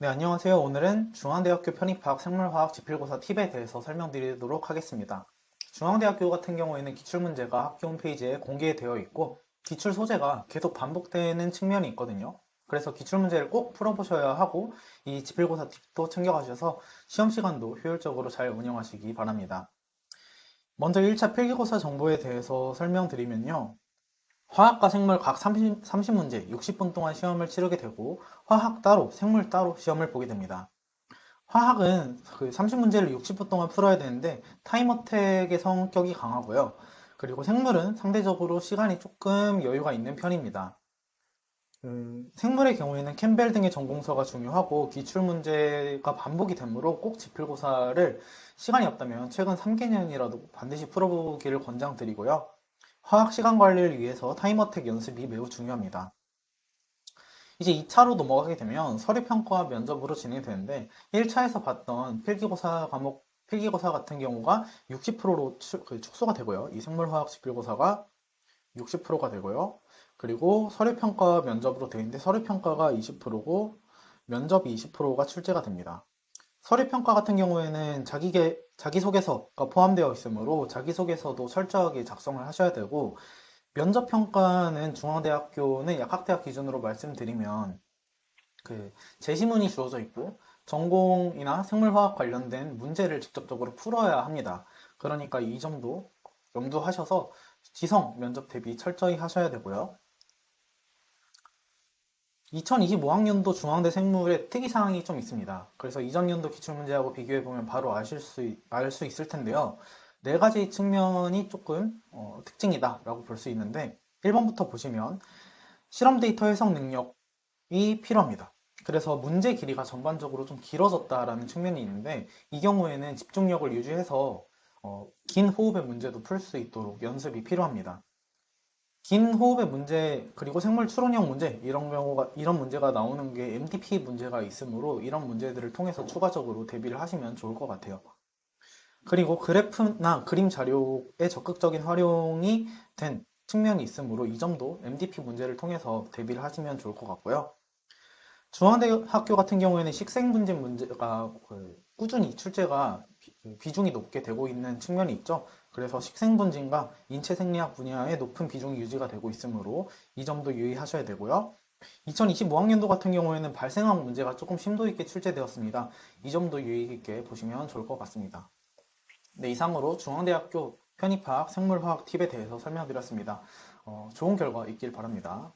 네, 안녕하세요. 오늘은 중앙대학교 편입학 생물화학 지필고사 팁에 대해서 설명드리도록 하겠습니다. 중앙대학교 같은 경우에는 기출문제가 학교 홈페이지에 공개되어 있고 기출 소재가 계속 반복되는 측면이 있거든요. 그래서 기출문제를 꼭 풀어보셔야 하고 이 지필고사 팁도 챙겨가셔서 시험 시간도 효율적으로 잘 운영하시기 바랍니다. 먼저 1차 필기고사 정보에 대해서 설명드리면요. 화학과 생물 각 30문제 60분 동안 시험을 치르게 되고 화학 따로, 생물 따로 시험을 보게 됩니다. 화학은 그 30문제를 60분 동안 풀어야 되는데 타임어택의 성격이 강하고요. 그리고 생물은 상대적으로 시간이 조금 여유가 있는 편입니다. 생물의 경우에는 캠벨 등의 전공서가 중요하고 기출문제가 반복이 되므로 꼭 지필고사를 시간이 없다면 최근 3개년이라도 반드시 풀어보기를 권장드리고요. 화학 시간 관리를 위해서 타임어택 연습이 매우 중요합니다. 이제 2차로 넘어가게 되면 서류평가와 면접으로 진행이 되는데 1차에서 봤던 필기고사 같은 경우가 60%로 축소가 되고요. 이 생물화학 지필고사가 60%가 되고요. 그리고 서류평가와 면접으로 되어 있는데 서류평가가 20%고 면접이 20%가 출제가 됩니다. 서류평가 같은 경우에는 자기소개서가 포함되어 있으므로 자기소개서도 철저하게 작성을 하셔야 되고 면접평가는 중앙대학교는 약학대학 기준으로 말씀드리면 그 제시문이 주어져 있고 전공이나 생물화학 관련된 문제를 직접적으로 풀어야 합니다. 그러니까 이 점도 염두하셔서 지성 면접 대비 철저히 하셔야 되고요. 2025학년도 중앙대 생물의 특이사항이 좀 있습니다. 그래서 이전 연도 기출문제하고 비교해보면 바로 알 수 있을 텐데요. 네 가지 측면이 조금 특징이다라고 볼 수 있는데 1번부터 보시면 실험 데이터 해석 능력이 필요합니다. 그래서 문제 길이가 전반적으로 좀 길어졌다라는 측면이 있는데 이 경우에는 집중력을 유지해서 긴 호흡의 문제도 풀 수 있도록 연습이 필요합니다. 긴 호흡의 문제 그리고 생물 추론형 문제 이런 문제가 나오는 게 MDP 문제가 있으므로 이런 문제들을 통해서 추가적으로 대비를 하시면 좋을 것 같아요. 그리고 그래프나 그림 자료의 적극적인 활용이 된 측면이 있으므로 이 점도 MDP 문제를 통해서 대비를 하시면 좋을 것 같고요. 중앙대학교 같은 경우에는 식생분진 문제가 꾸준히 출제가 비중이 높게 되고 있는 측면이 있죠. 그래서 식생분진과 인체생리학 분야에 높은 비중이 유지가 되고 있으므로 이 점도 유의하셔야 되고요. 2025학년도 같은 경우에는 발생학 문제가 조금 심도 있게 출제되었습니다. 이 점도 유의 있게 보시면 좋을 것 같습니다. 네, 이상으로 중앙대학교 편입학 생물화학 팁에 대해서 설명드렸습니다. 좋은 결과 있길 바랍니다.